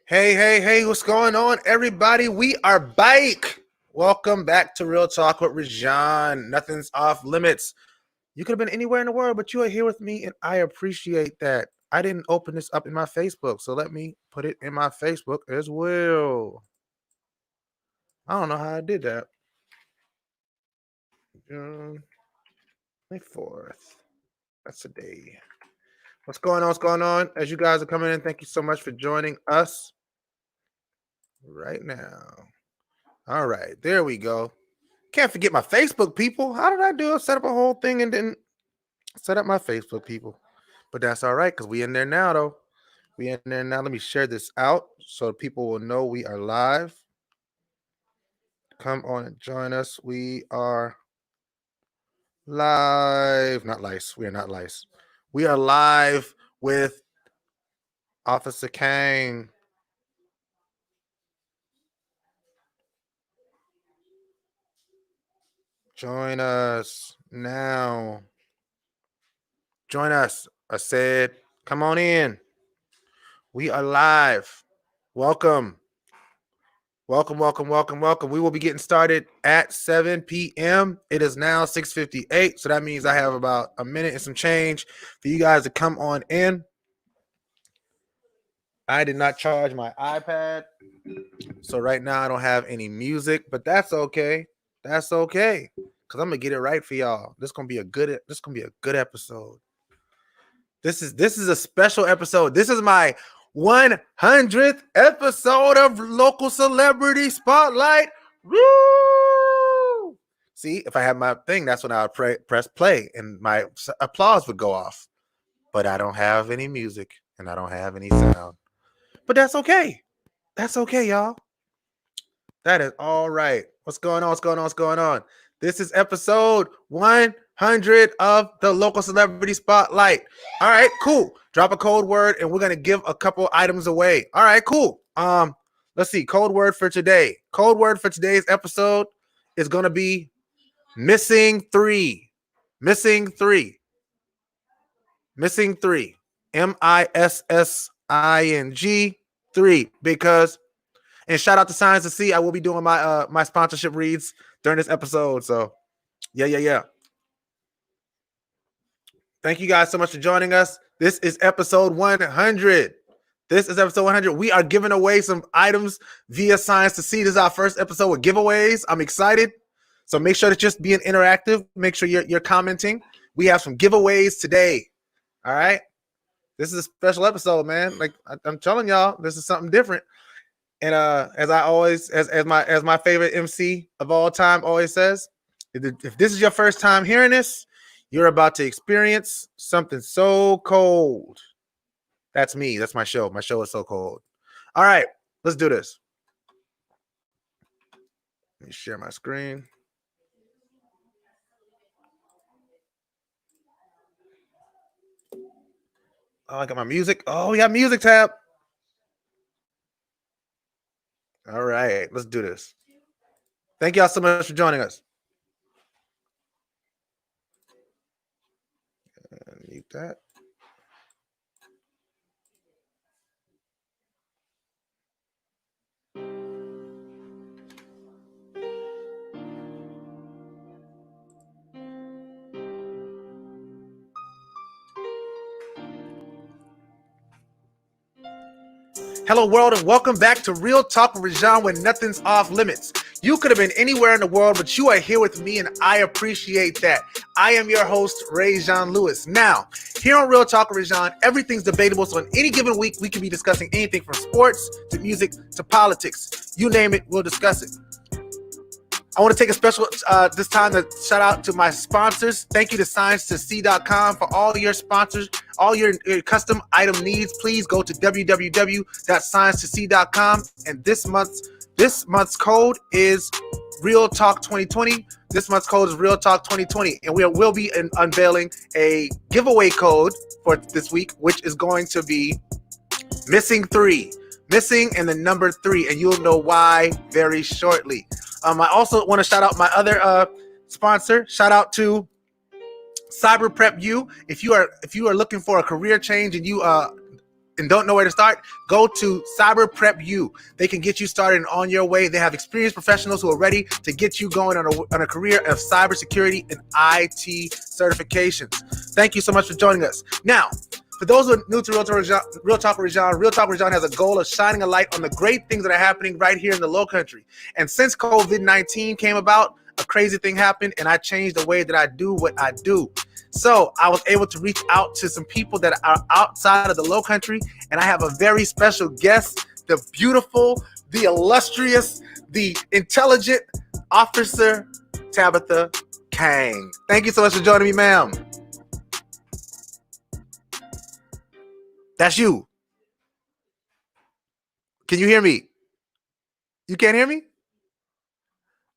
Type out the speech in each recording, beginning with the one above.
Hey, what's going on, everybody? We are back. Welcome back to Real Talk with Rajan. Nothing's off limits. You could have been anywhere in the world, but you are here with me, and I appreciate that. I didn't open this up in my Facebook, so let me put it in my Facebook as well. I don't know how I did that. June 24th. That's a day. What's going on? What's going on? As you guys are coming in, thank you so much for joining us right now. All right, there we go. Can't forget my Facebook people. How did I do it? Set up a whole thing and then set up my Facebook people. But that's all right because we in there now, though. We in there now. Let me share this out so people will know we are live. Come on and join us. We are live. Not lice. We are not lice. We are live with Officer King. Join us now. Join us. I said, come on in. We are live. Welcome. Welcome. We will be getting started at 7 p.m. It is now 6:58, so that means I have about a minute and some change for you guys to come on in. I did not charge my iPad, so right now I don't have any music, but that's okay. That's okay, because I'm gonna get it right for y'all. This is gonna be a good episode. This is a special episode. This is my 100th episode of Local Celebrity Spotlight. Woo! See, if I had my thing, that's when I would press play and my applause would go off. But I don't have any music and I don't have any sound. But that's okay. That's okay, y'all. That is all right. What's going on? This is episode 100 of the Local Celebrity Spotlight. All right, cool. Drop a code word and we're going to give a couple items away. All right, cool. Let's see. Code word for today. Code word for today's episode is going to be missing three. Missing three. MISSING 3 because and shout out to Science to See. I will be doing my my sponsorship reads during this episode. So yeah. Thank you guys so much for joining us. This is episode 100. We are giving away some items via Science to See. This is our first episode with giveaways. I'm excited. So make sure to just being interactive. Make sure you're commenting. We have some giveaways today. All right. This is a special episode, man. Like I'm telling y'all, this is something different. And as I always, as my favorite MC of all time always says, if this is your first time hearing this, you're about to experience something so cold. That's me. That's my show. My show is so cold. All right, let's do this. Let me share my screen. Oh, I got my music. Oh, we got music tab. All right, let's do this. Thank y'all so much for joining us. Mute that. Hello, world, and welcome back to Real Talk with Rajan, when nothing's off limits. You could have been anywhere in the world, but you are here with me, and I appreciate that. I am your host, Rajan Lewis. Now, here on Real Talk with Rajan, everything's debatable, so in any given week, we can be discussing anything from sports to music to politics. You name it, we'll discuss it. I want to take a special this time to shout out to my sponsors. Thank you to ScienceToSee.com for all your sponsors, all your custom item needs. Please go to www.sciencetosee.com. And this month's code is Real Talk 2020. This month's code is Real Talk 2020, and we'll be unveiling a giveaway code for this week, which is going to be missing 3. Missing and the number 3, and you'll know why very shortly. I also want to shout out my other sponsor. Shout out to Cyber Prep U. If you are looking for a career change and you and don't know where to start, go to Cyber Prep U. They can get you started and on your way. They have experienced professionals who are ready to get you going on a career of cybersecurity and IT certifications. Thank you so much for joining us. Now, for those who are new to Real Talk Rajon has a goal of shining a light on the great things that are happening right here in the Low Country. And since COVID-19 came about, a crazy thing happened, and I changed the way that I do what I do. So I was able to reach out to some people that are outside of the Low Country, and I have a very special guest, the beautiful, the illustrious, the intelligent Officer Tabatha King. Thank you so much for joining me, ma'am. That's you. Can you hear me? You can't hear me?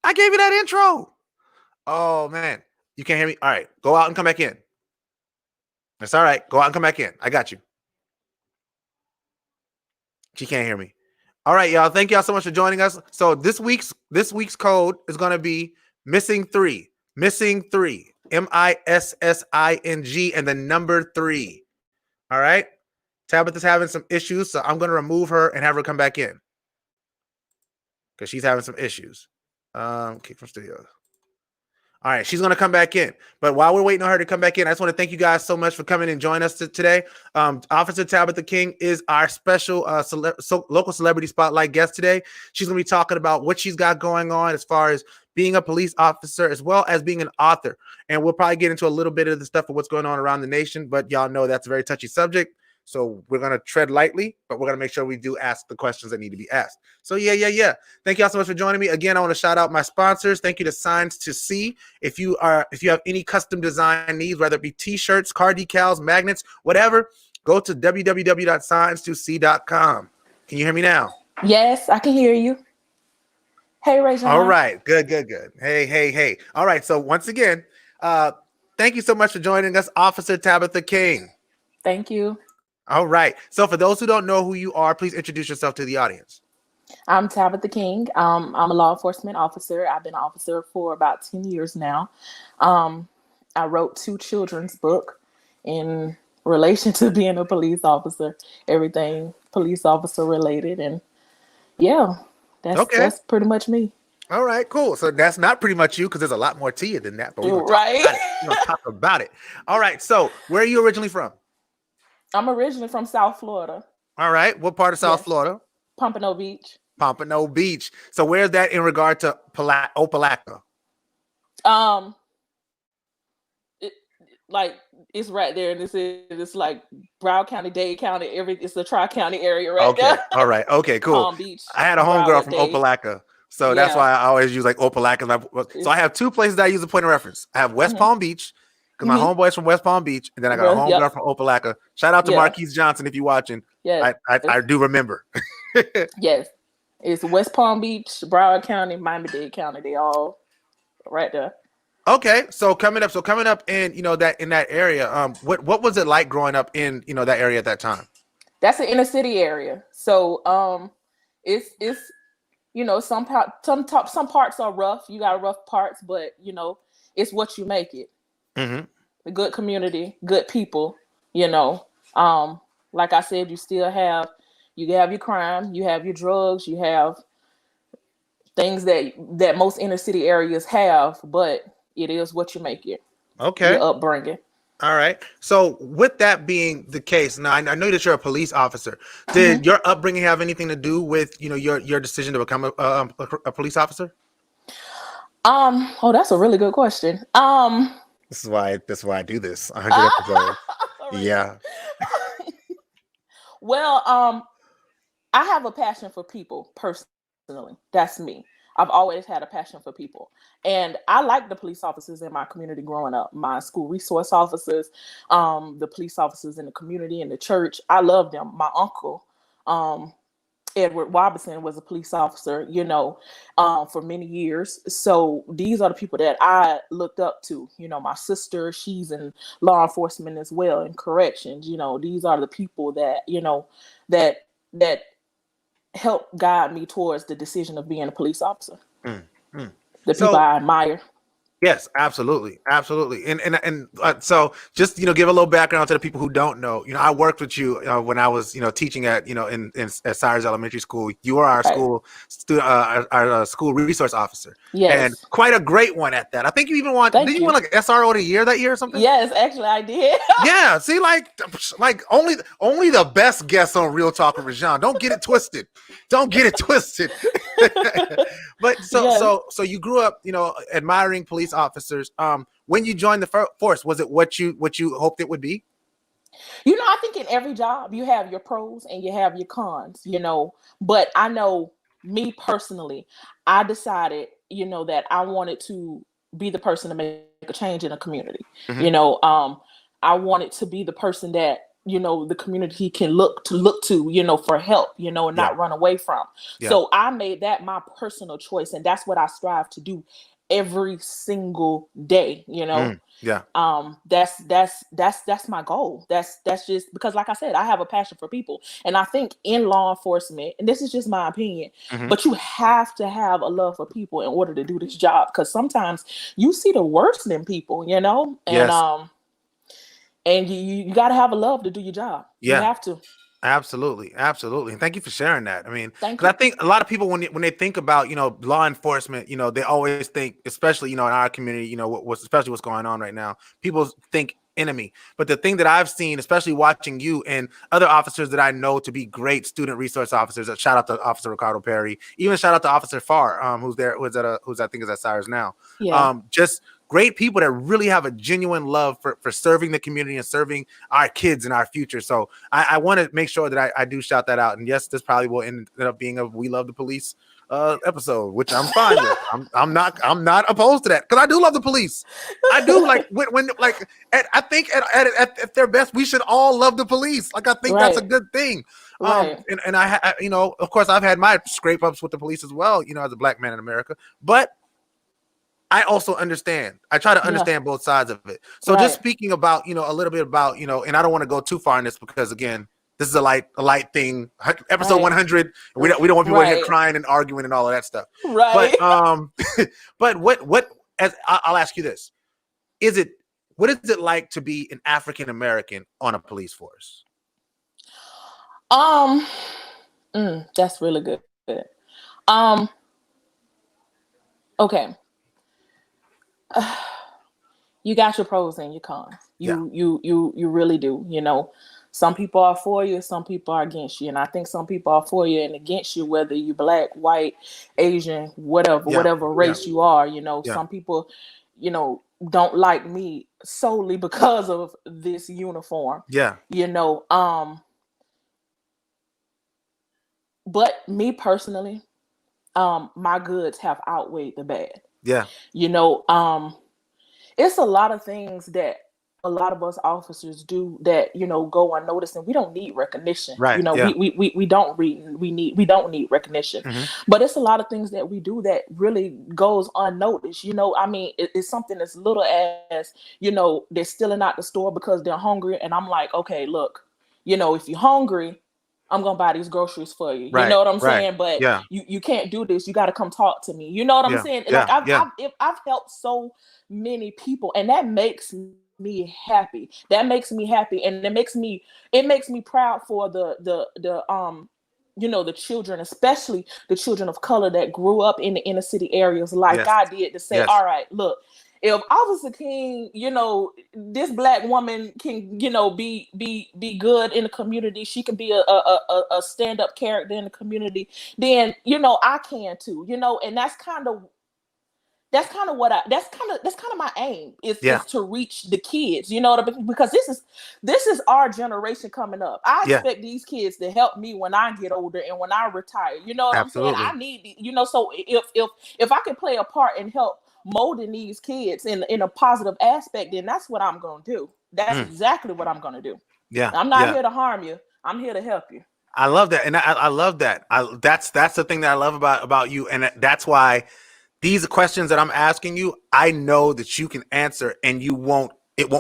I gave you that intro. Oh, man. You can't hear me? All right. Go out and come back in. That's all right. Go out and come back in. I got you. She can't hear me. All right, y'all. Thank y'all so much for joining us. So this week's code is going to be missing 3. Missing 3. MISSING and the number 3. All right. Tabitha's having some issues, so I'm going to remove her and have her come back in because she's having some issues. Kick from studio. All right, she's going to come back in. But while we're waiting on her to come back in, I just want to thank you guys so much for coming and joining us today. Officer Tabatha King is our special local celebrity spotlight guest today. She's going to be talking about what she's got going on as far as being a police officer as well as being an author. And we'll probably get into a little bit of the stuff of what's going on around the nation, but y'all know that's a very touchy subject. So we're going to tread lightly, but we're going to make sure we do ask the questions that need to be asked. So yeah. Thank y'all so much for joining me. Again, I want to shout out my sponsors. Thank you to Signs to See. If you have any custom design needs, whether it be t-shirts, car decals, magnets, whatever, go to www.signstosee.com. Can you hear me now? Yes, I can hear you. Hey, Rajon. All right. Good. Hey. All right. So once again, thank you so much for joining us, Officer Tabatha King. Thank you. All right. So for those who don't know who you are, please introduce yourself to the audience. I'm Tabatha King. I'm a law enforcement officer. I've been an officer for about 10 years now. I wrote 2 children's books in relation to being a police officer, everything police officer related. And yeah, that's pretty much me. All right, cool. So that's not pretty much you because there's a lot more to you than that. But we're going to talk about it. All right. So where are you originally from? I'm originally from South Florida. All right. What part of South Florida? Pompano Beach. Pompano Beach. So where's that in regard to Opelika? It's right there, and it's like Broward County, Dade County. It's the Tri-County area right there. All right. Okay. Cool. Palm Beach. I had a homegirl from Opelika, so that's why I always use like Opelika. So I have 2 places that I use a point of reference. I have West Palm Beach. Because my homeboy's from West Palm Beach, and then I got a homegirl from Opelika. Shout out to Marquise Johnson if you're watching. Yes. I do remember. Yes. It's West Palm Beach, Broward County, Miami-Dade County. They all right there. Okay. So coming up in that area, what was it like growing up in that area at that time? That's an inner city area. So it's some parts are rough. You got rough parts, but it's what you make it. Mm-hmm. A good community, good people, like I said, you have your crime, you have your drugs, you have things that most inner city areas have, but it is what you make it. Okay. Your upbringing. All right. So with that being the case, now I know that you're a police officer. Did your upbringing have anything to do with, your decision to become a police officer? That's a really good question. This is why I do this 100 episodes. Yeah. Well, I have a passion for people personally. That's me. I've always had a passion for people. And I like the police officers in my community growing up, my school resource officers, the police officers in the community, in the church. I love them. My uncle, Edward Robinson, was a police officer, for many years. So these are the people that I looked up to. My sister, she's in law enforcement as well, in corrections. These are the people that help guide me towards the decision of being a police officer. The people I admire. Yes, absolutely, absolutely, and so just give a little background to the people who don't know. I worked with you when I was teaching at in at Cyrus Elementary School. You were our Right. school student, our school resource officer, and Yes. quite a great one at that. I think you even won. Did Thank you win you. like SRO of the year that year or something? Yes, actually, I did. Yeah, see, like only the best guests on Real Talk with Rajan. Don't get it twisted. Don't get it twisted. But Yes. so you grew up, admiring police officers. When you joined the force, was it what you hoped it would be? I think in every job you have your pros and you have your cons. But I know me personally, I decided, that I wanted to be the person to make a change in a community. Hmm. You know, I wanted to be the person that, the community can look to, for help, and Yeah, not run away from. yeah. So I made that my personal choice, and that's what I strive to do every single day. Yeah, That's my goal. That's just because, like I said, I have a passion for people, and I think in law enforcement, and this is just my opinion, hmm, but you have to have a love for people in order to do this job, because sometimes you see the worst in people, and yes, you got to have a love to do your job. You yeah. have to. Absolutely, absolutely, and thank you for sharing that. I mean, Thank because I you. think a lot of people when they think about law enforcement, they always think, especially in our community, what's especially what's going on right now. People think enemy, but the thing that I've seen, especially watching you and other officers that I know to be great student resource officers, shout out to Officer Ricardo Perry, even shout out to Officer Farr, who's there, who's I think is at Cyrus now. Yeah. Just great people that really have a genuine love for serving the community and serving our kids and our future. So I want to make sure that I do shout that out. And yes, this probably will end up being a "We Love the Police" episode, which I'm fine with. I'm not opposed to that because I do love the police. I do like when like I think at their best, we should all love the police. Like I think that's a Right. good thing. Right. And of course, I've had my scrape ups with the police as well. As a black man in America, but I also understand. I try to Yeah. understand both sides of it. So just Right. speaking about, a little bit about, and I don't want to go too far in this because again, this is a light thing. Episode Right. 100. We don't want people in here Right. crying and arguing and all of that stuff. Right. But but what as I'll ask you this. Is it what is it like to be an African American on a police force? um that's really good. Um okay. You got your pros and your cons. Yeah. You really do. Some people are for you, some people are against you, and I think some people are for you and against you, whether you black, white, Asian, whatever, Yeah. whatever Yeah. race you are. Yeah. Some people, don't like me solely because of this uniform. Yeah. You know, but me personally, my goods have outweighed the bad. Yeah. You know, it's a lot of things that a lot of us officers do that go unnoticed, and we don't need recognition. Right. Yeah. We don't need recognition, Hmm. but it's a lot of things that we do that really goes unnoticed. I mean, it's something as little as they're stealing out the store because they're hungry, and I'm like, okay, look, if you're hungry, I'm gonna buy these groceries for you. You Right. know what I'm Right. saying? But Yeah. you can't do this. You got to come talk to me. You know what I'm Yeah. saying? Like Yeah. Yeah. I've helped so many people, and that makes me happy. That makes me happy, and it makes me proud for the children, especially the children of color that grew up in the inner city areas like Yes. I did, to say, Yes. all right, look, if Officer King, this black woman can, be good in the community. She can be a stand-up character in the community. Then, I can too, and that's kind of my aim is Yeah. to reach the kids, because this is our generation coming up. I Yeah. expect these kids to help me when I get older and when I retire. You know what I'm saying? Absolutely. I need, so if I can play a part and help molding these kids in a positive aspect, then that's what I'm going to do. That's Mm. exactly what I'm going to do. Yeah. I'm not Yeah. here to harm you. I'm here to help you. I love that, and I love that. That's the thing that I love about you, and that's why these questions that I'm asking you, I know that you can answer, and it won't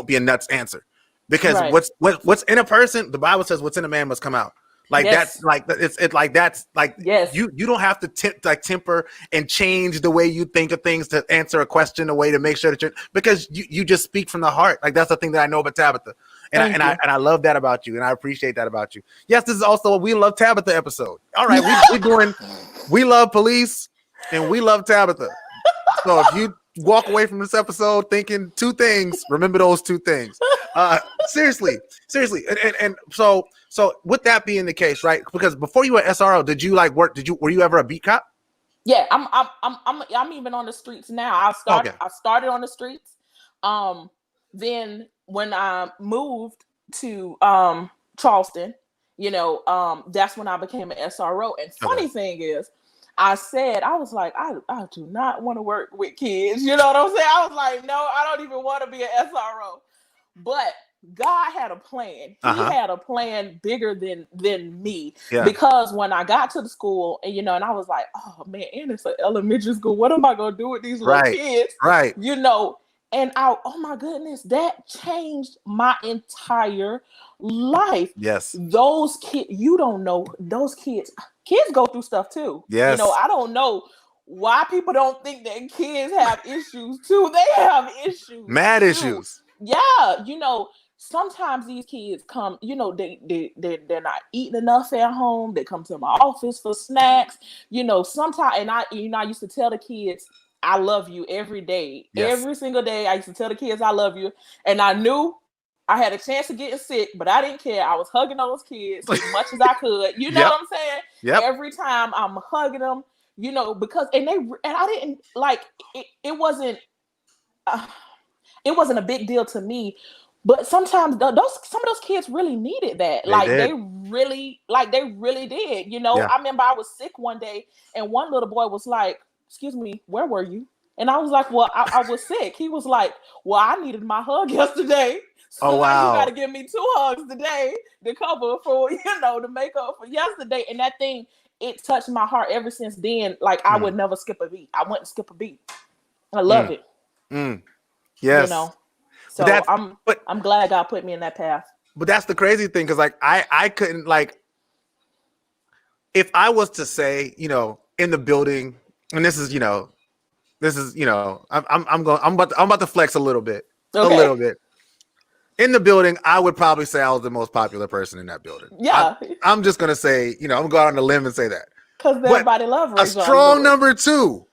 be a nuts answer, because Right. what's in a person, the Bible says, what's in a man must come out. Like that's Yes. like it's like that's like Yes. you don't have to temper and change the way you think of things to answer a question a way to make sure that you're, because you just speak from the heart. Like that's the thing that I know about Tabatha. And Thank you. I love that about you, and I appreciate that about you. Yes, this is also a We Love Tabatha episode. All right, we doing We Love Police and We Love Tabatha. So if you walk away from this episode thinking two things, remember those two things. Seriously, and so with that being the case, right? Because before you were SRO, did you like work? Were you ever a beat cop? Yeah, I'm even on the streets now. Okay. I started on the streets. Then when I moved to Charleston, that's when I became an SRO. And Okay. funny thing is, I was like, I do not want to work with kids. You know what I'm saying? I was like, no, I don't even want to be an SRO. But God had a plan. He had a plan bigger than me. Yeah. Because when I got to the school, and and I was like, oh man, and it's an elementary school. What am I gonna do with these little kids? Right. And oh my goodness, that changed my entire life. Yes. Those kids, you don't know, those kids go through stuff too. Yes. I don't know why people don't think that kids have issues too. They have issues. Mad too. issues. Yeah, sometimes these kids come, they're not eating enough at home. They come to my office for snacks. Sometimes, and I used to tell the kids, I love you every day. Yes. Every single day, I used to tell the kids I love you. And I knew I had a chance of getting sick, but I didn't care. I was hugging those kids as much as I could. You know what I'm saying? Yep. Every time I'm hugging them, because and I didn't like it. It wasn't a big deal to me. But sometimes some of those kids really needed that. They really did. Yeah. I remember I was sick one day, and one little boy was like, "Excuse me, where were you?" And I was like, "Well, I was sick." He was like, "Well, I needed my hug yesterday, so now you got to give me 2 hugs today to cover for to make up for yesterday." And that thing, it touched my heart ever since then. Like I would never skip a beat. I wouldn't skip a beat. I love it. Yes. So I'm glad God put me in that path. But that's the crazy thing, because like I couldn't, like, if I was to say, in the building, and this is I'm about to flex a little bit. Okay. A little bit. In the building, I would probably say I was the most popular person in that building. Yeah. I'm just gonna say, I'm gonna go out on a limb and say that. Because everybody loves a strong number 2.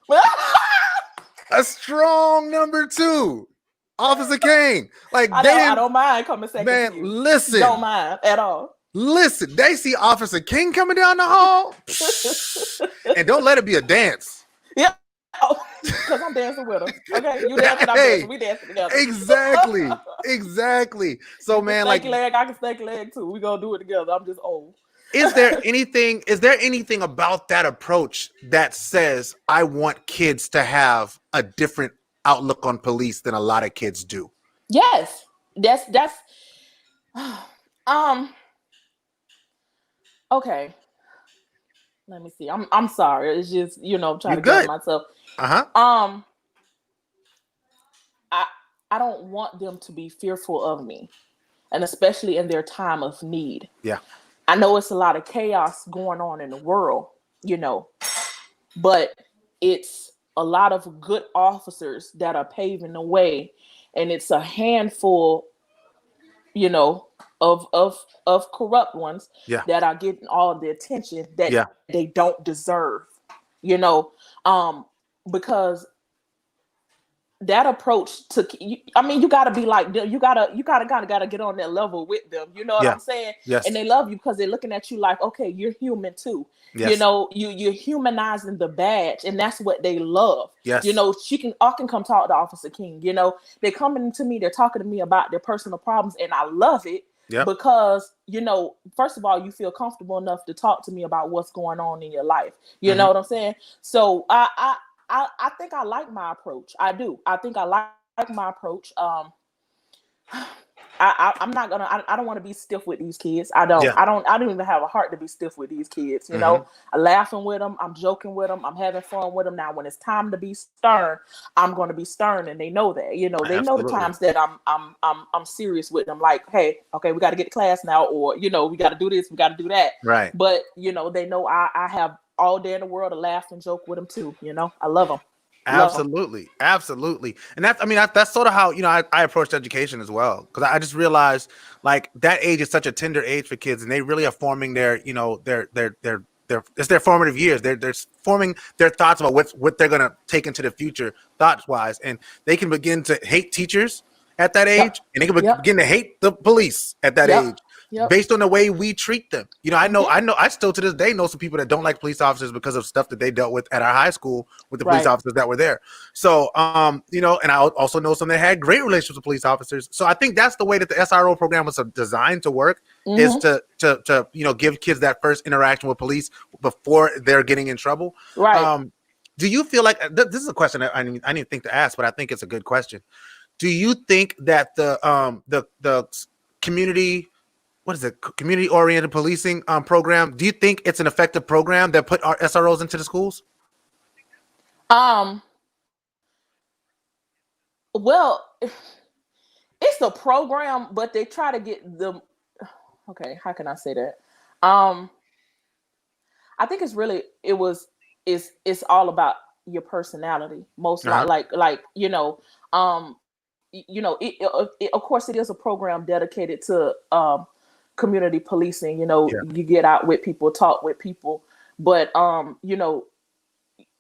A strong number 2. Officer King. Like I don't mind coming second. Man, to you. Listen. Don't mind at all. Listen, they see Officer King coming down the hall. And don't let it be a dance. Yeah. Because I'm dancing with him. Okay. You dancing, I'm dancing. We dancing together. Exactly. So man, like leg, I can stanky leg too. We gonna do it together. I'm just old. Is there anything about that approach that says I want kids to have a different outlook on police than a lot of kids do? Yes. That's okay. Let me see. I'm sorry. It's just, trying to get myself. I don't want them to be fearful of me, and especially in their time of need. Yeah. I know it's a lot of chaos going on in the world, but it's a lot of good officers that are paving the way, and it's a handful, of corrupt ones that are getting all the attention that they don't deserve, because that approach you gotta be like them. You gotta get on that level with them. You know what I'm saying? Yes. And they love you because they're looking at you like, okay, you're human too. Yes. You're humanizing the badge, and that's what they love. Yes. I can come talk to Officer King. They're coming to me, they're talking to me about their personal problems, and I love it. Yep. Because, first of all, you feel comfortable enough to talk to me about what's going on in your life. You know what I'm saying? So I think I like my approach. I do. I think I like my approach. I'm not gonna. I don't want to be stiff with these kids. I don't. Yeah. I don't even have a heart to be stiff with these kids. You Hmm. know, I'm laughing with them. I'm joking with them. I'm having fun with them. Now, when it's time to be stern, I'm going to be stern, and they know that. You know, they know the Absolutely. times that I'm serious with them. Like, hey, okay, we got to get to class now, or you know, we got to do this, we got to do that. Right. But you know, they know I have all day in the world to laugh and joke with them too. You know, I love them. Love them. Absolutely, absolutely, and that's, I mean, that's sort of how, you know, I approached education as well, because I just realized like that age is such a tender age for kids, and they really are forming their, you know, their it's their formative years. They're forming their thoughts about what they're gonna take into the future, thoughts wise, and they can begin to hate teachers at that Yep. age, and they can Yep. begin to hate the police at that Yep. age, Yep. based on the way we treat them. You know, Hmm. I still to this day know some people that don't like police officers because of stuff that they dealt with at our high school with the police Right. officers that were there. So, you know, and I also know some that had great relationships with police officers. So I think that's the way that the SRO program was designed to work, is Hmm. to you know, give kids that first interaction with police before they're getting in trouble. Right. Um, do you feel like this is a question that I didn't think to ask, but I think it's a good question. Do you think that the community, what is it, community oriented policing program, do you think it's an effective program that put our SROs into the schools? Um. Well, it's a program, but they try to get the. Okay, how can I say that? Um. I think it's really it was it's all about your personality. Most Uh-huh. like you know, you know, of course it is a program dedicated to community policing. You know, Yeah. you get out with people, talk with people, but you know,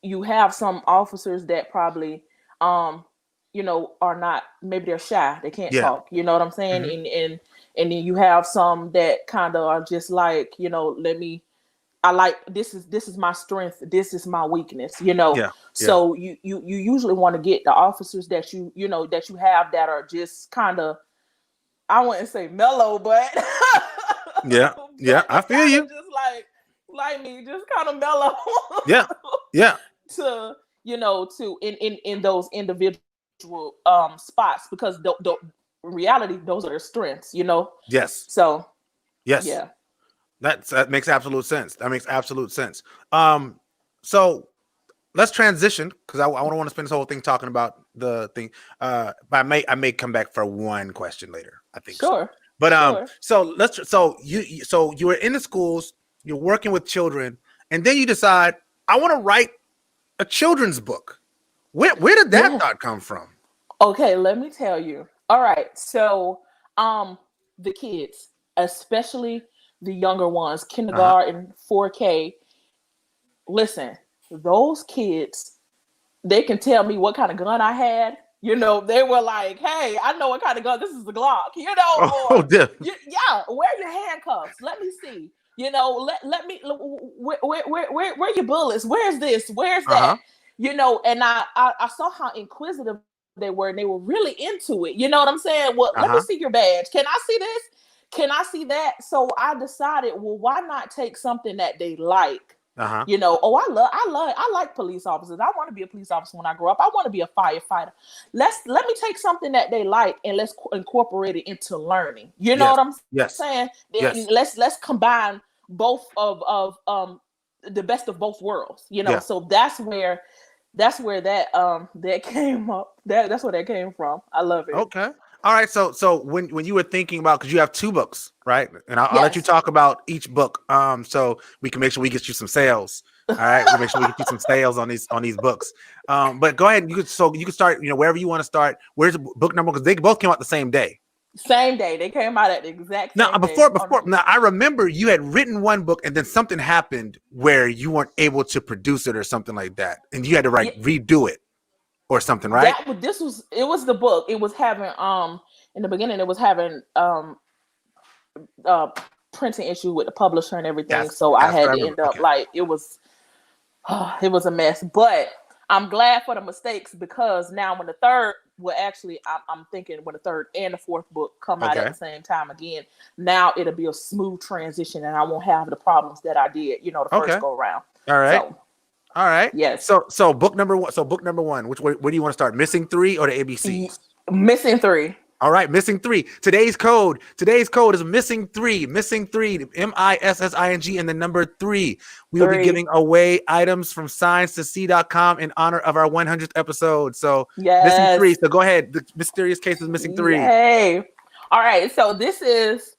you have some officers that probably you know, are not, maybe they're shy, they can't Yeah. talk, you know what I'm saying? Hmm. And then you have some that kind of are just like, you know, let me, I like, this is my strength, this is my weakness, you know. Yeah. Yeah. So you usually want to get the officers that you know that you have that are just kind of, I wouldn't say mellow, but Yeah. Yeah. I but feel kind of you. just like me, just kind of mellow. Yeah. Yeah. To, you know, to in those individual spots, because the reality, those are their strengths, you know. Yes. So Yes. yeah. That makes absolute sense. That makes absolute sense. So let's transition, because I don't want to spend this whole thing talking about the thing. But I may come back for one question later. I think so. Sure. But Sure. so you were in the schools, you're working with children, and then you decide, I want to write a children's book. Where did that Yeah. thought come from? Okay, let me tell you. All right. So um the kids, especially the younger ones, Uh-huh. kindergarten, 4K, listen, those kids, they can tell me what kind of gun I had. You know, they were like, "Hey, I know what kind of gun. This is a Glock." You know, Oh, or dear. yeah, wear your handcuffs. Let me see. You know, let me. Where your bullets? Where's this? Where's that? Uh-huh. You know, and I saw how inquisitive they were, and they were really into it. You know what I'm saying? Well, let me Uh-huh. see your badge. Can I see this? Can I see that? So I decided, well, why not take something that they like? Uh-huh. You know, oh, I like police officers. I want to be a police officer when I grow up. I want to be a firefighter. Let me take something that they like and let's incorporate it into learning. You know Yes. what I'm Yes. saying? Yes. Let's combine both of the best of both worlds. You know, Yeah. so that's where that came up. That's where that came from. I love it. Okay. All right. So when you were thinking about, because you have two books, right? And I'll let you Yes. talk about each book. So we can make sure we get you some sales. All right. We make sure we get you some sales on these books. But go ahead. You could start, you know, wherever you want to start. Where's the book number? Because they both came out the same day. Same day. They came out at the exact Now, same day. now I remember you had written one book, and then something happened where you weren't able to produce it or something like that, and you had to Yeah, redo it or something, right? that was this was it was the book. It was having in the beginning it was having uh printing issue with the publisher and everything. So I That's what had I to remember. end up Okay. like it was a mess. But I'm glad for the mistakes, because now when the third, well, actually I'm thinking when the third and the fourth book come out at Okay. the same time again, now it'll be a smooth transition and I won't have the problems that I did, you know, the first Okay. go around. All right. So All right. yes. So book number one. So book number one. Where do you want to start? Missing three or the Y- ABCs? Missing three. All right, missing 3. Today's code is missing 3. Missing 3. MISSING and the number 3. We will be 3. giving away items from science2see.com in honor of our 100th episode. So missing 3. Yes. So go ahead. The mysterious case is missing 3. Yay. All right. So this is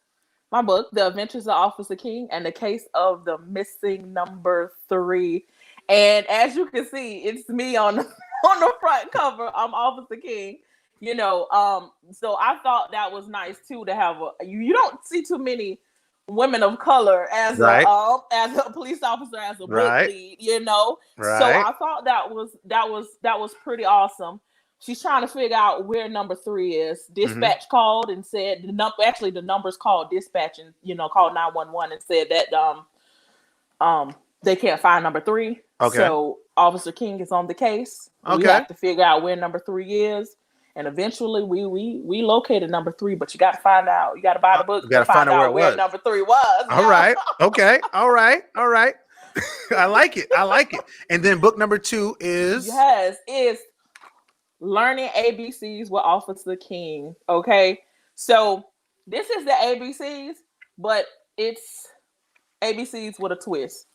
my book, The Adventures of Officer King, and the case of the missing number 3. And as you can see, it's me on the front cover. I'm Officer King. You know, so I thought that was nice too to have you don't see too many women of color as Right. a police officer, as a book Right. lead, you know. Right. So I thought that was pretty awesome. She's trying to figure out where number 3 is. Dispatch called and said the numbers called dispatch and, you know, called 911 and said that they can't find number 3. Okay. So Officer King is on the case. Okay. We have to figure out where number 3 is. And eventually we located number 3, but you got to find out. You got to buy the book to find out where number 3 was. All right. Okay. All right. I like it. And then book number 2 is? Yes, is Learning ABCs with Officer King. Okay. So this is the ABCs, but it's ABCs with a twist.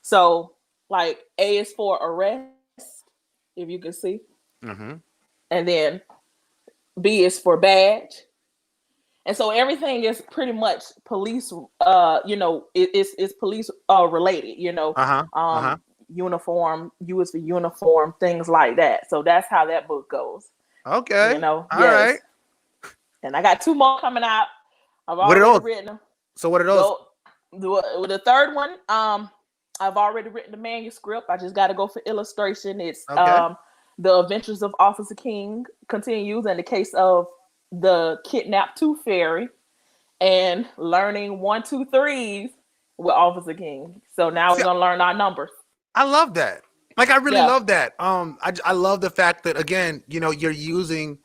So like A is for arrest, if you can see. Mm-hmm. And then B is for badge. And so everything is pretty much police, you know, it's police related, you know. Uniform, U is for uniform, things like that. So that's how that book goes. Okay. You know, all right. And I got 2 more coming out. I've already written them. So what are those? So, the third one, I've already written the manuscript. I just got to go for illustration. It's The Adventures of Officer King continues, in the case of the Kidnapped Tooth Fairy, and Learning 1, 2, 3s with Officer King. So now we're gonna learn our numbers. I love that. Like, I really love that. I love the fact that, again, you know, you're using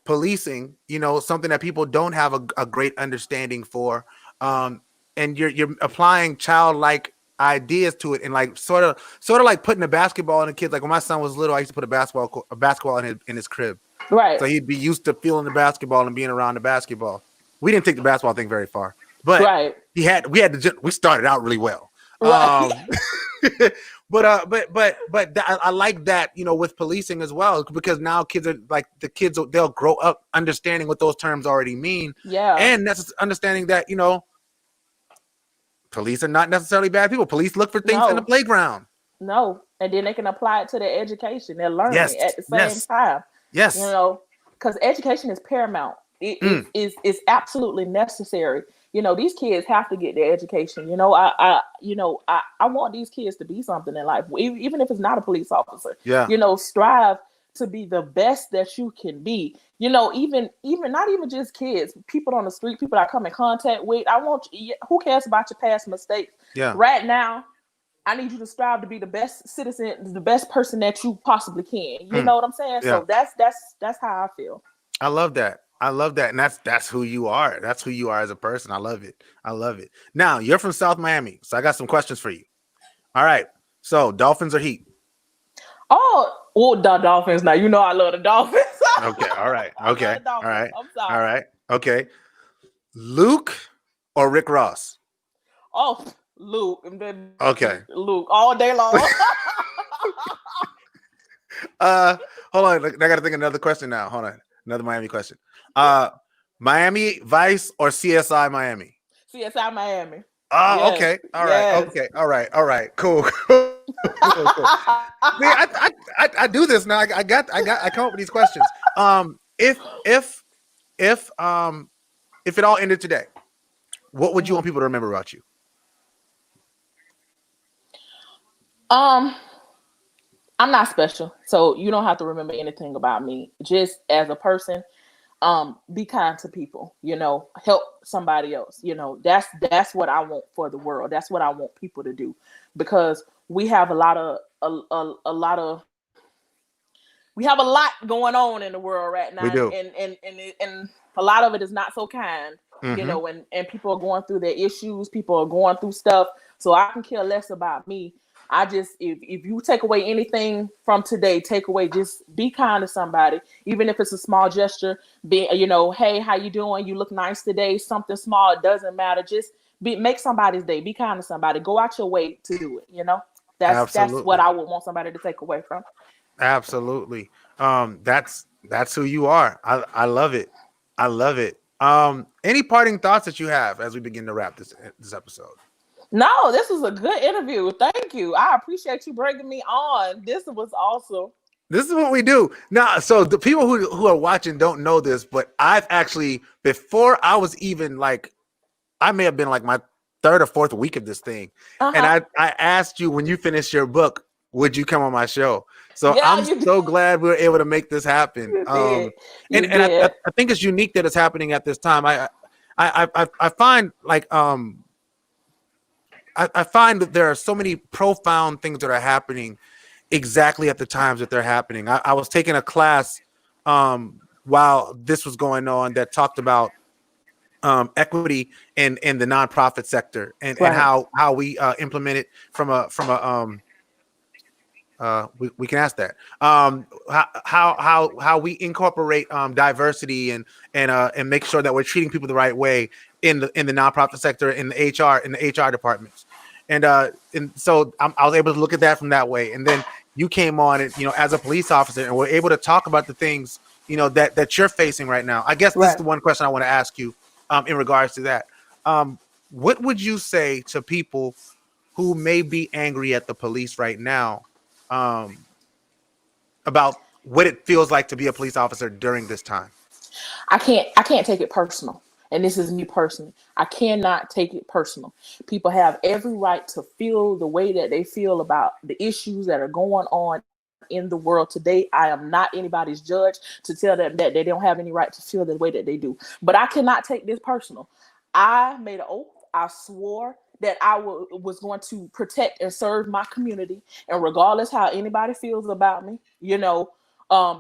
policing, you know, something that people don't have a great understanding for, and you're applying childlike ideas to it, and like sort of like putting a basketball in a kid. Like when my son was little, I used to put a basketball in his crib, right? So he'd be used to feeling the basketball and being around the basketball. We didn't take the basketball thing very far, but we started out really well. Right. But I like that, you know, with policing as well, because now they'll grow up understanding what those terms already mean. Yeah. And that's understanding that, you know, police are not necessarily bad people. Police look for things in the playground. No. And then they can apply it to their education. They're learning at the same time. Yes. You know, because education is paramount. It is absolutely necessary. You know, these kids have to get their education. You know, I want these kids to be something in life, even if it's not a police officer. Yeah. You know, strive to be the best that you can be. You know, even not even just kids, people on the street, people I come in contact with. Who cares about your past mistakes? Yeah. Right now, I need you to strive to be the best citizen, the best person that you possibly can. You know what I'm saying? Yeah. So that's how I feel. I love that. And that's who you are. That's who you are as a person. I love it. Now, you're from South Miami, so I got some questions for you. All right. So, Dolphins or Heat? The Dolphins. Now, you know I love the Dolphins. Okay. All right. Okay. All right. I'm sorry. All right. Okay. Luke or Rick Ross? Oh, Luke. Okay. Luke all day long. Hold on. I got to think of another question now. Hold on. Another Miami question. Miami Vice or CSI Miami? CSI Miami. Oh, yes. Okay. All right. Yes. Okay. All right. Cool. Cool. See, I do this now. I come up with these questions. If it all ended today, what would you want people to remember about you? I'm not special, so you don't have to remember anything about me. Just as a person, be kind to people, you know, help somebody else. You know, that's what I want for the world. That's what I want people to do, because we have a lot going on in the world right now. We do. And a lot of it is not so kind, you know, and people are going through their issues. People are going through stuff. So I can care less about me. I just, if you take away anything from today, take away, just be kind to somebody, even if it's a small gesture. Be, hey, how you doing? You look nice today. Something small, it doesn't matter. Just make somebody's day. Be kind to somebody. Go out your way to do it. That's what Absolutely. I would want somebody to take away from. Absolutely. That's who you are. I love it. I love it. Any parting thoughts that you have as we begin to wrap this episode? No, this was a good interview. Thank you. I appreciate you bringing me on. This was awesome. This is what we do now. So the people who are watching don't know this, but I've actually, before I was even like, I may have been like my third or fourth week of this thing, and Uh-huh. I asked you when you finished your book, would you come on my show? So Yeah, I'm you did. so glad we were able to make this happen. You did. And You and did. I think it's unique that it's happening at this time. I find like I find that there are so many profound things that are happening exactly at the times that they're happening. I was taking a class while this was going on that talked about equity in the nonprofit sector and Right. how we implement it from a we can ask that how we incorporate diversity and make sure that we're treating people the right way in the nonprofit sector in the HR departments and so I was able to look at that from that way, and then you came on and as a police officer and we're able to talk about the things that you're facing right now. I guess this is Right. the one question I want to ask you in regards to that. What would you say to people who may be angry at the police right now um, about what it feels like to be a police officer during this time? I can't take it personal. And this is me personally. I cannot take it personal. People have every right to feel the way that they feel about the issues that are going on in the world today. I am not anybody's judge to tell them that they don't have any right to feel the way that they do. But I cannot take this personal. I made an oath. I swore that was going to protect and serve my community. And regardless how anybody feels about me,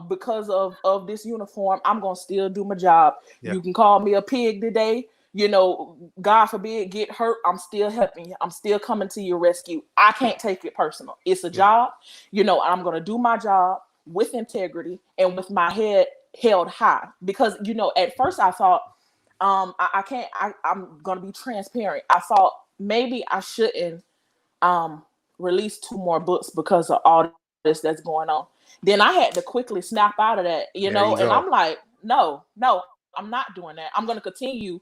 because of this uniform, I'm gonna still do my job. Yeah. You can call me a pig today. God forbid, get hurt. I'm still helping you. I'm still coming to your rescue. I can't take it personal. It's a Yeah. job. I'm gonna do my job with integrity and with my head held high. Because at first I thought, I can't. I'm gonna be transparent. I thought maybe I shouldn't release two more books because of all this that's going on. Then I had to quickly snap out of that, There you and I'm go. like, no, I'm not doing that. I'm going to continue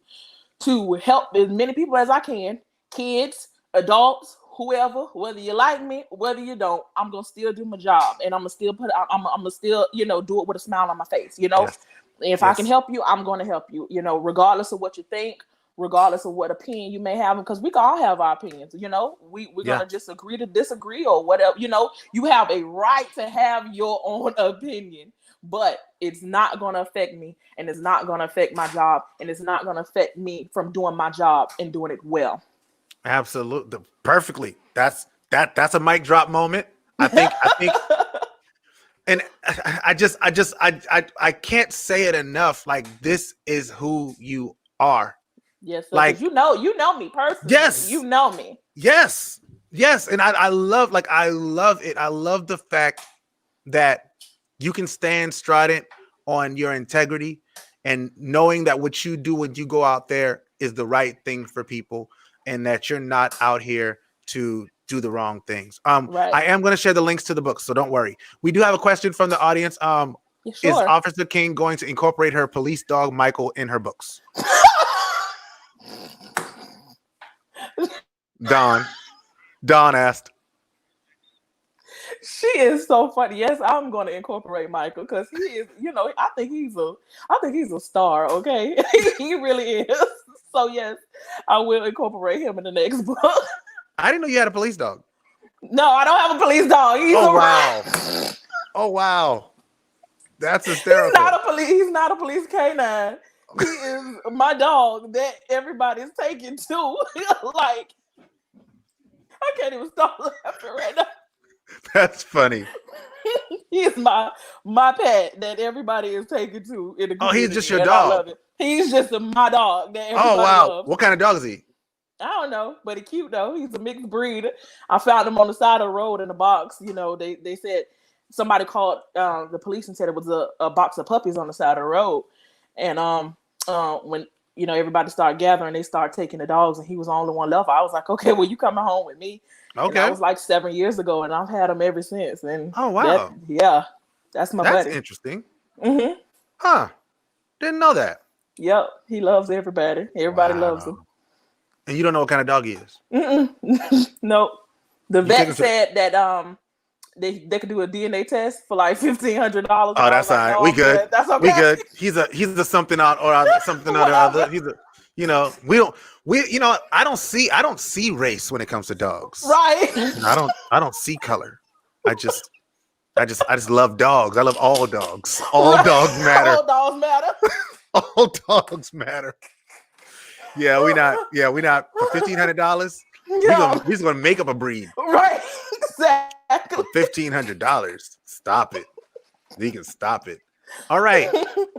to help as many people as I can, kids, adults, whoever, whether you like me, whether you don't. I'm gonna still do my job, and I'm gonna still I'm gonna still do it with a smile on my face. Yes. If I can Yes. help you, I'm going to help you. Regardless of what you think, regardless of what opinion you may have, because we can all have our opinions. We're Yeah. gonna just agree to disagree or whatever. You have a right to have your own opinion, but it's not gonna affect me, and it's not gonna affect my job, and it's not gonna affect me from doing my job and doing it well. Absolutely. Perfectly. That's a mic drop moment. I think and I can't say it enough. Like, this is who you are. Yes, sir. Because Like, you know me personally. You yes. know me. Yes. Yes. And I love, like, I love it. I love the fact that you can stand strident on your integrity and knowing that what you do when you go out there is the right thing for people, and that you're not out here to do the wrong things. Right. I am going to share the links to the books, so don't worry. We do have a question from the audience. Yeah, Is sure. Officer King going to incorporate her police dog Michael in her books? Don. Don asked. She is so funny. Yes, I'm going to incorporate Michael because he is. I think he's a star. Okay, he really is. So yes, I will incorporate him in the next book. I didn't know you had a police dog. No, I don't have a police dog. He's Oh a wow. rat. Oh wow. That's He's not hysterical. a police. He's not a police canine. He is my dog that everybody's taking to. Like, I can't even stop laughing right now. That's funny. He's my pet that everybody is taking to in the Oh, he's just community, your and I dog. love it. He's just my dog that Oh everybody wow. loves. What kind of dog is he? I don't know, but he's cute though. He's a mixed breed. I found him on the side of the road in a box. You know, they said somebody called the police and said it was a box of puppies on the side of the road. And when everybody started gathering, they started taking the dogs, and he was the only one left. I was like, okay, well, you coming home with me? And that Okay. was like 7 years ago, and I've had him ever since. And Oh wow, that's my that's buddy. interesting. Mm-hmm. Huh? Didn't know that. Yep, he loves everybody. Everybody loves him. Wow. And you don't know what kind of dog he is. Nope. The You take him vet to said that they could do a DNA test for like $1,500. Oh, that's all right. No, We I'm good. That's okay. We good. He's a something out or something or the other. He's a I don't see race when it comes to dogs. Right. I don't see color. I just love dogs. I love all dogs. All dogs matter. All dogs matter. All dogs matter. Yeah, we not for $1,500. Yeah. He's gonna make up a breed. Right. Exactly. For $1,500. Stop it. You can stop it. All right.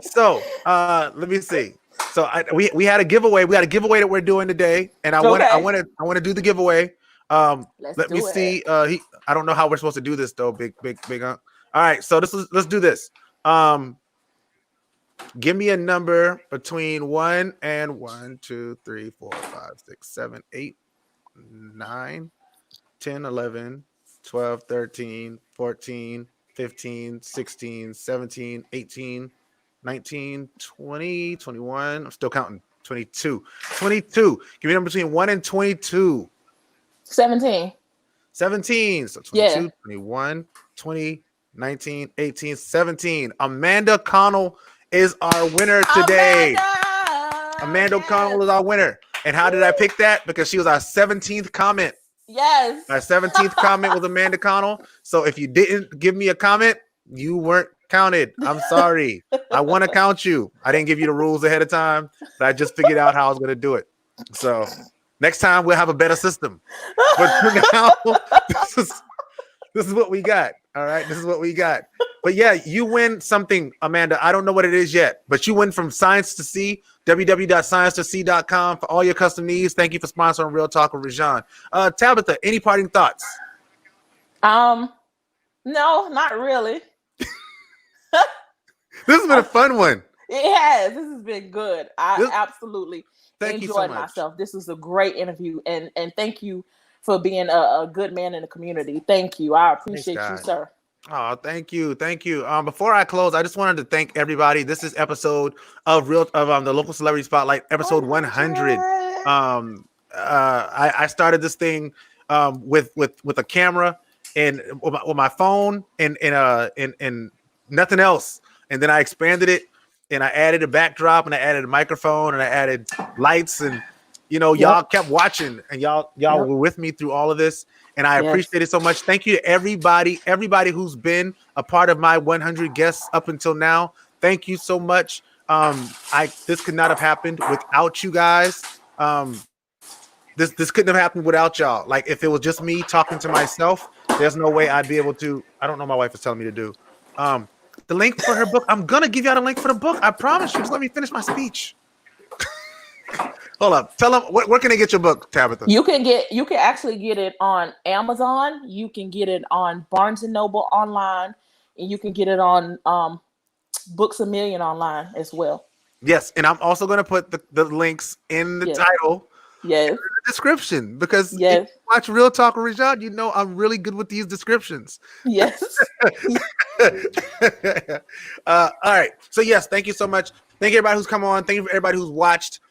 So let me see. So we had a giveaway. We got a giveaway that we're doing today, and I want to do the giveaway. Let me see. I don't know how we're supposed to do this though. Big. All right. So let's do this. Give me a number between 1 and 1, 2, 3, 4, 5, 6, 7, 8, 9, 10, 11, 12, 13, 14, 15, 16, 17, 18, 19, 20, 21. I'm still counting. 22. 22. Give me a number between 1 and 22. 17. 17. So 22, 21, 20, 19, 18, 17. Amanda Connell is our winner today. Amanda Connell is our winner. And how did I pick that? Because she was our 17th comment. Yes. Our 17th comment was Amanda Connell. So if you didn't give me a comment, you weren't counted. I'm sorry. I want to count you. I didn't give you the rules ahead of time, but I just figured out how I was going to do it. So next time we'll have a better system. But for now, this is what we got. All right. This is what we got. But yeah, you win something, Amanda. I don't know what it is yet, but you win from Science to See, www.sciencetoc.com for all your custom needs. Thank you for sponsoring Real Talk with Rajan. Tabatha, any parting thoughts? No, not really. This has been a fun one. It has. This has been good. I absolutely enjoyed myself. This was a great interview, and thank you for being a good man in the community. Thank you. I appreciate you, sir. Oh, thank you. Before I close, I just wanted to thank everybody. This is episode of the Local Celebrity Spotlight, episode 100. I started this thing with a camera and with my phone and nothing else, and then I expanded it and I added a backdrop and I added a microphone and I added lights, and y'all kept watching and y'all were with me through all of this. And I appreciate it so much. Thank you to everybody who's been a part of my 100 guests up until now. Thank you so much. This could not have happened without you guys. This couldn't have happened without y'all. Like if it was just me talking to myself, there's no way I'd be able to. I don't know what my wife is telling me to do. The link for her book. I'm gonna give y'all the link for the book. I promise you. Just let me finish my speech. Hold up. Tell them where can they get your book, Tabatha? You can actually get it on Amazon. You can get it on Barnes and Noble online, and you can get it on Books A Million online as well. Yes, and I'm also going to put the links in the title. Yes. In the description, because if you watch Real Talk with Rajad, you know I'm really good with these descriptions. Yes. All right. So yes, thank you so much. Thank you everybody who's come on. Thank you for everybody who's watched.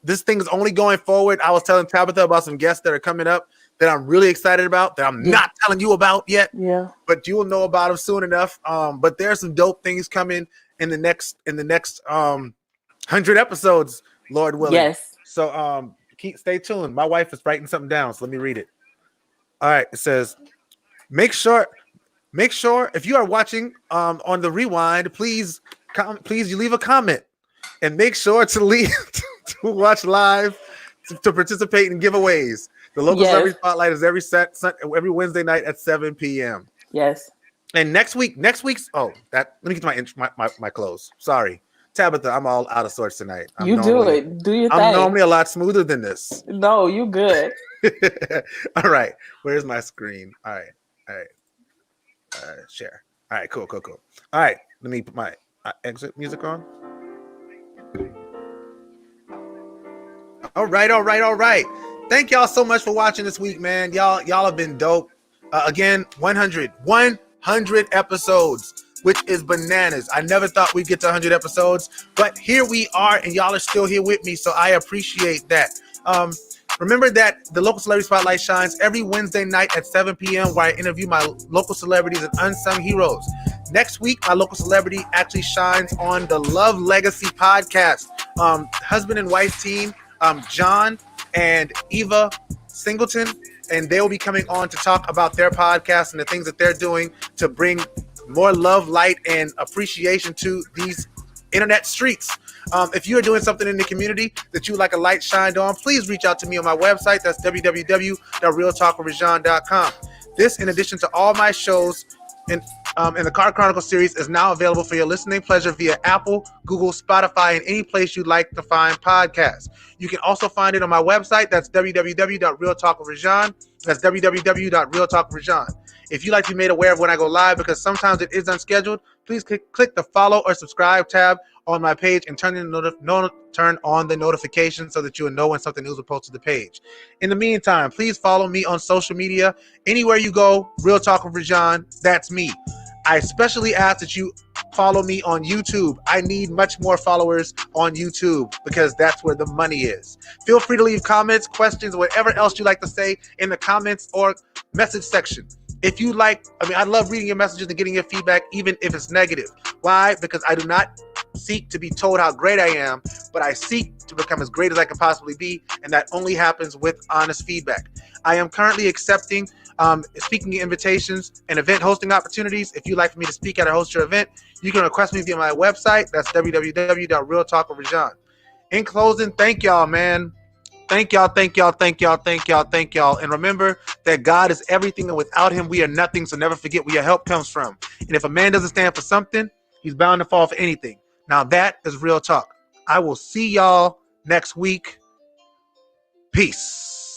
This thing is only going forward. I was telling Tabatha about some guests that are coming up that I'm really excited about, that I'm not telling you about yet. Yeah. But you will know about them soon enough. But there's some dope things coming in the next 100 episodes, Lord willing. Yes. So stay tuned. My wife is writing something down, so let me read it. All right. It says, make sure if you are watching on the rewind, please you leave a comment. And make sure to watch live to participate in giveaways. The Local Celebrity Spotlight is every Wednesday night at 7 p.m. Yes. And next week's let me get to my close. Sorry. Tabitha, I'm all out of sorts tonight. You do it. Do your I'm thing. normally a lot smoother than this. No, you good. All right. Where's my screen? All right. All right. Share. All right. Cool. All right. Let me put my exit music on. All right. Thank y'all so much for watching this week, man. Y'all have been dope. Again, 100 episodes, which is bananas. I never thought we'd get to 100 episodes, but here we are, and y'all are still here with me, so I appreciate that. Remember that the Local Celebrity Spotlight shines every Wednesday night at 7 p.m. where I interview my local celebrities and unsung heroes. Next week, my local celebrity actually shines on the Love Legacy podcast. Husband and wife team, John and Eva Singleton, and they will be coming on to talk about their podcast and the things that they're doing to bring more love, light, and appreciation to these internet streets. If you are doing something in the community that you would like a light shined on, please reach out to me on my website. That's www.realtalkwithrajon.com. This, in addition to all my shows in the Car Chronicle series, is now available for your listening pleasure via Apple, Google, Spotify, and any place you'd like to find podcasts. You can also find it on my website. That's www.realtalkwithrajon. That's www.realtalkwithrajon. If you'd like to be made aware of when I go live, because sometimes it is unscheduled, please click the follow or subscribe tab on my page and turn on the notification so that you will know when something new is posted to the page. In the meantime, please follow me on social media. Anywhere you go, Real Talk with Rajon, that's me. I especially ask that you follow me on YouTube. I need much more followers on YouTube because that's where the money is. Feel free to leave comments, questions, whatever else you like to say in the comments or message section. If you like, I love reading your messages and getting your feedback, even if it's negative. Why? Because I do not seek to be told how great I am, but I seek to become as great as I can possibly be, and that only happens with honest feedback. I am currently accepting speaking invitations and event hosting opportunities. If you'd like for me to speak at or host your event, you can request me via my website. That's www.realtalkwithrajon. In closing, thank y'all, man. Thank y'all. And remember that God is everything, and without him, we are nothing. So never forget where your help comes from. And if a man doesn't stand for something, he's bound to fall for anything. Now that is real talk. I will see y'all next week. Peace.